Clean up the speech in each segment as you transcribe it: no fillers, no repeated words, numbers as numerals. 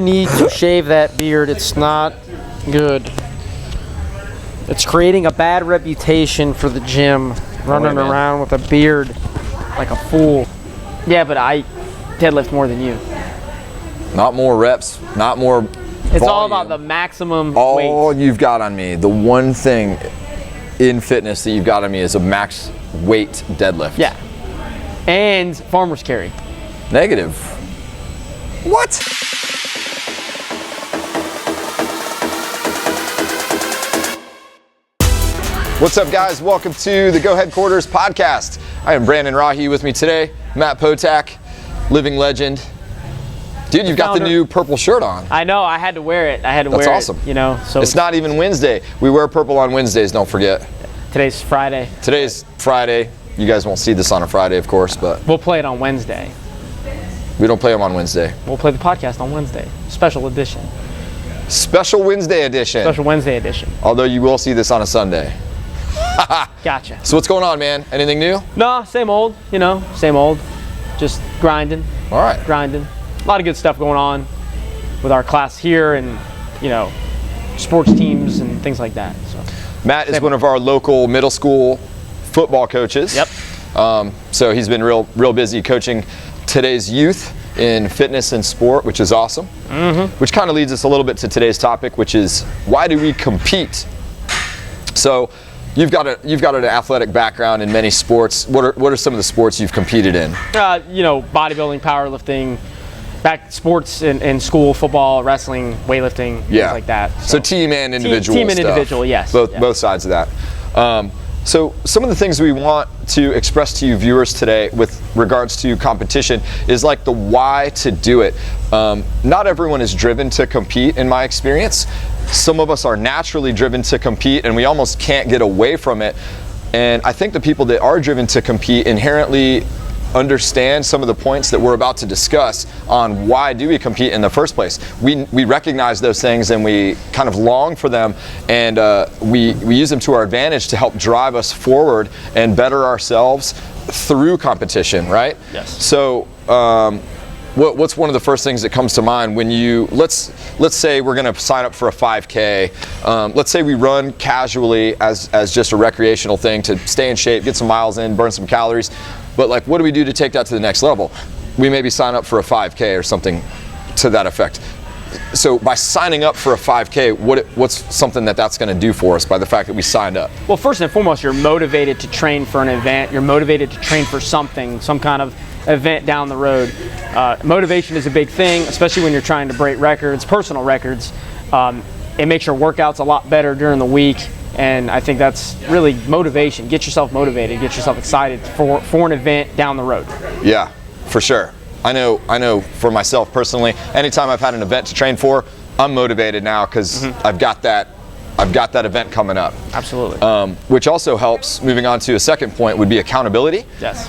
need to shave that beard. It's not good. It's creating a bad reputation for the gym, running around with a beard like a fool. Yeah, but I deadlift more than you. Not more reps, not more It's volume. all about the maximum All weight. you've got on me, the one thing in fitness that you've got on me is a max weight deadlift. Yeah. And farmer's carry. Negative. What? What's up, guys? Welcome to the Go Headquarters podcast. I am Brandon Rahe. With me today, Matt Potak, living legend. Dude, you've got the new purple shirt on. I know, I had to wear it. That's awesome. You know, so it's not even Wednesday. We wear purple on Wednesdays, don't forget. Today's Friday. Today's Friday. You guys won't see this on a Friday, of course, but We'll play it on Wednesday. we don't play them on Wednesday. We'll play the podcast on Wednesday. Special edition. Special Wednesday edition. Special Wednesday edition. Although you will see this on a Sunday. Gotcha. So what's going on, man? Anything new? No, same old, you know, same old. Just grinding, All right. grinding. A lot of good stuff going on with our class here and, you know, sports teams and things like that. So Matt is one of our local middle school football coaches. Yep. So he's been real busy coaching today's youth in fitness and sport, which is awesome. Which kind of leads us a little bit to today's topic, which is why do we compete? So you've got an athletic background in many sports. What are some of the sports you've competed in? You know, bodybuilding, powerlifting, back sports in school, football, wrestling, weightlifting, things like that. So team and individual Team and stuff. individual, yes. Both sides of that. So some of the things we want to express to you viewers today with regards to competition is like the why to do it. Not everyone is driven to compete, in my experience. Some of us are naturally driven to compete and we almost can't get away from it. And I think the people that are driven to compete inherently understand some of the points that we're about to discuss on why do we compete in the first place. We recognize those things and we kind of long for them, and we use them to our advantage to help drive us forward and better ourselves through competition, right? Yes. So what's one of the first things that comes to mind when you, let's say we're going to sign up for a 5K. Let's say we run casually as just a recreational thing to stay in shape, get some miles in, burn some calories. But like, what do we do to take that to the next level? We maybe sign up for a 5K or something to that effect. So by signing up for a 5K, what's something that's going to do for us by the fact that we signed up? Well, first and foremost, you're motivated to train for an event. You're motivated to train for something, some kind of event down the road. Motivation is a big thing, especially when you're trying to break records, personal records. It makes your workouts a lot better during the week. And I think that's really motivation. Get yourself motivated, get yourself excited for an event down the road. Yeah, for sure. I know for myself personally, anytime I've had an event to train for, I'm motivated now because I've got that event coming up. Absolutely. Which also helps, moving on to a second point, would be accountability. Yes.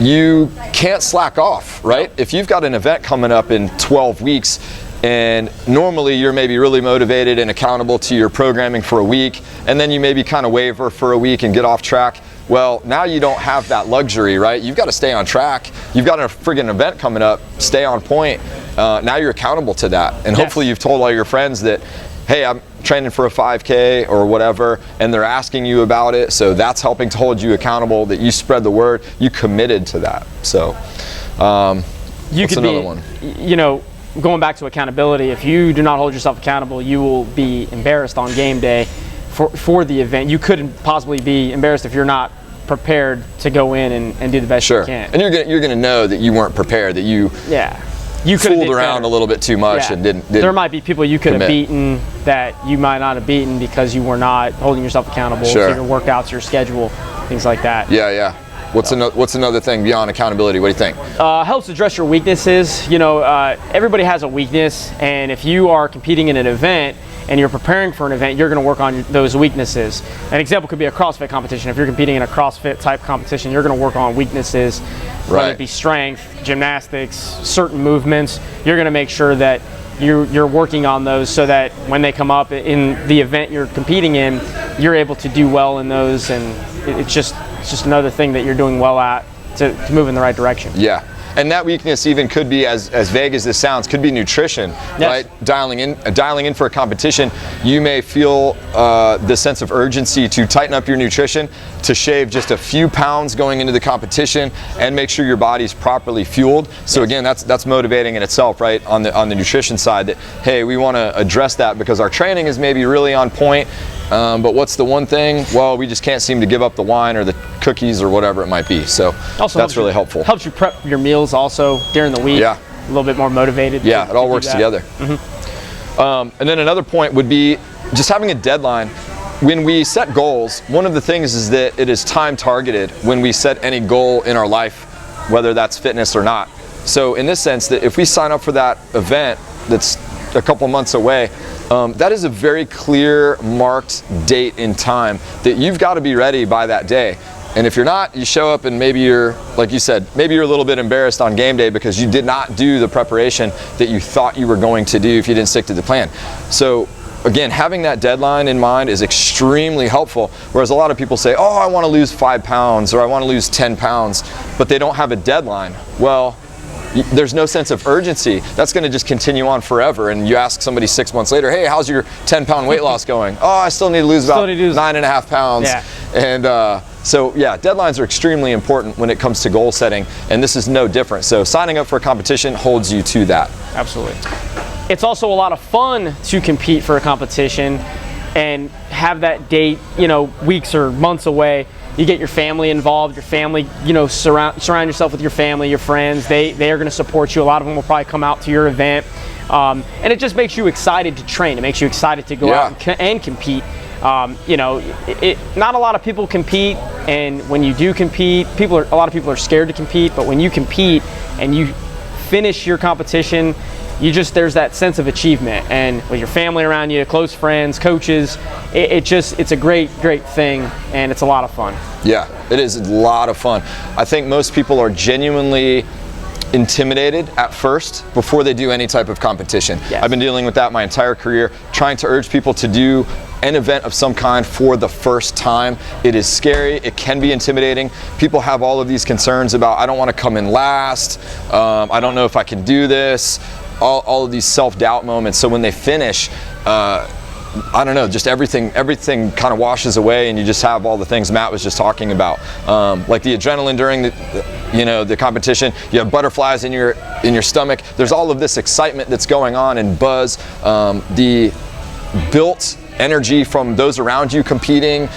You can't slack off, right? If you've got an event coming up in 12 weeks, and normally you're maybe really motivated and accountable to your programming for a week, and then you maybe kind of waver for a week and get off track. Well, now you don't have that luxury, right? You've got to stay on track. You've got a friggin' event coming up, stay on point. Now you're accountable to that. And hopefully you've told all your friends that, hey, I'm training for a 5K or whatever, and they're asking you about it. So that's helping to hold you accountable, that you spread the word, you committed to that. So what's another one? You know, going back to accountability, if you do not hold yourself accountable, you will be embarrassed on game day for the event. You couldn't possibly be embarrassed if you're not prepared to go in and do the best you can. And you're gonna know that you weren't prepared, that you fooled around a little bit too much and didn't. There might be people you could commit. have beaten that you might not have beaten because you were not holding yourself accountable to your workouts, your schedule, things like that. Yeah. What's another thing beyond accountability? What do you think? Helps address your weaknesses. You know, everybody has a weakness, and if you are competing in an event and you're preparing for an event, you're going to work on those weaknesses. An example could be a CrossFit competition. If you're competing in a CrossFit type competition, you're going to work on weaknesses, whether it be strength, gymnastics, certain movements. You're going to make sure that you're working on those so that when they come up in the event you're competing in, you're able to do well in those, and it's just another thing that you're doing well at to move in the right direction. Yeah. And that weakness even could be, as vague as this sounds, could be nutrition, right? Dialing in for a competition, you may feel the sense of urgency to tighten up your nutrition, to shave just a few pounds going into the competition, and make sure your body's properly fueled. So again, that's motivating in itself, right? On the nutrition side, that hey, we want to address that because our training is maybe really on point. But what's the one thing? Well, we just can't seem to give up the wine or the cookies or whatever it might be. So also that's really helpful. Helps you prep your meals also during the week. Yeah. A little bit more motivated. Yeah, it all works together. Mm-hmm. And then another point would be just having a deadline. When we set goals, one of the things is that it is time targeted when we set any goal in our life, whether that's fitness or not. So in this sense, that if we sign up for that event that's a couple months away, that is a very clear marked date in time that you've got to be ready by that day. And if you're not, you show up and maybe you're, like you said, maybe you're a little bit embarrassed on game day because you did not do the preparation that you thought you were going to do if you didn't stick to the plan. So again, having that deadline in mind is extremely helpful. Whereas a lot of people say, oh, I want to lose 5 pounds or I want to lose 10 pounds, but they don't have a deadline. Well, there's no sense of urgency. That's going to just continue on forever. And you ask somebody 6 months later, hey, how's your 10-pound weight loss going? Oh, I still need to lose about 9.5 pounds. Yeah. And so yeah, deadlines are extremely important when it comes to goal setting, and this is no different. So signing up for a competition holds you to that. Absolutely. It's also a lot of fun to compete for a competition and have that date, weeks or months away. You get your family involved, your family, surround yourself with your family, your friends. They are going to support you. A lot of them will probably come out to your event. And it just makes you excited to train. It makes you excited to go out and compete. Not a lot of people compete, and when you do compete, a lot of people are scared to compete, but when you compete and you finish your competition, there's that sense of achievement, and with your family around you, close friends, coaches, it's a great thing, and it's a lot of fun. Yeah, it is a lot of fun. I think most people are genuinely intimidated at first before they do any type of competition. Yes. I've been dealing with that my entire career, trying to urge people to do an event of some kind for the first time. It is scary, it can be intimidating. People have all of these concerns about, I don't want to come in last, I don't know if I can do this, all of these self-doubt moments. So when they finish, I don't know, just everything kind of washes away, and you just have all the things Matt was just talking about, like the adrenaline during the competition. You have butterflies in your stomach. There's all of this excitement that's going on and buzz. The built energy from those around you competing,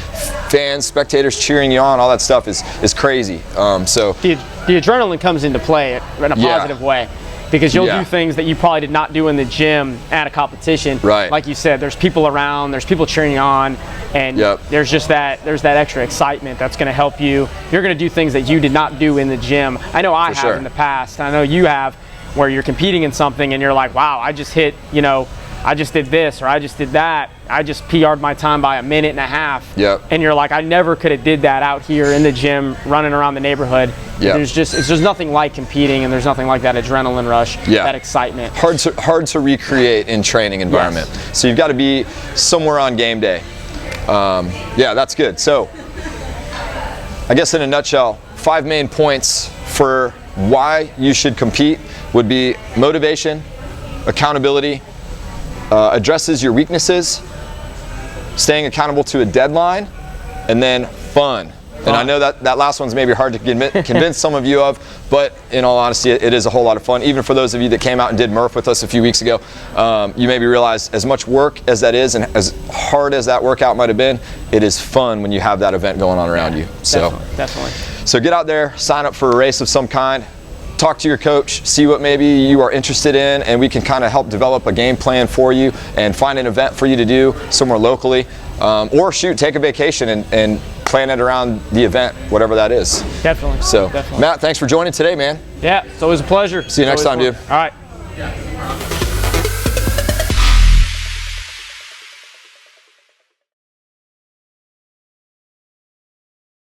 fans, spectators cheering you on, all that stuff is crazy. So the adrenaline comes into play in a positive way. Because you'll do things that you probably did not do in the gym at a competition. Right. Like you said, there's people around, there's people cheering you on, and there's that extra excitement that's going to help you. You're going to do things that you did not do in the gym. I know I have in the past. I know you have, where you're competing in something and you're like, wow, I just hit, I just did this or I just did that. I just PR'd my time by 1.5 minutes. Yep. And you're like, I never could have did that out here in the gym, running around the neighborhood. Yep. There's nothing like competing, and there's nothing like that adrenaline rush, that excitement. Hard to recreate in training environment. Yes. So you've got to be somewhere on game day. That's good. So I guess in a nutshell, 5 main points for why you should compete would be motivation, accountability, addresses your weaknesses, staying accountable to a deadline, and then fun. And I know that last one's maybe hard to convince some of you of, but in all honesty, it is a whole lot of fun. Even for those of you that came out and did Murph with us a few weeks ago, you maybe realize as much work as that is, and as hard as that workout might have been, it is fun when you have that event going on around you. So definitely. So get out there, sign up for a race of some kind. Talk to your coach, see what maybe you are interested in, and we can kind of help develop a game plan for you and find an event for you to do somewhere locally. Or take a vacation and plan it around the event, whatever that is. Definitely. So, Definitely. Matt, thanks for joining today, man. Yeah, it's always a pleasure. See you next time, dude. All right.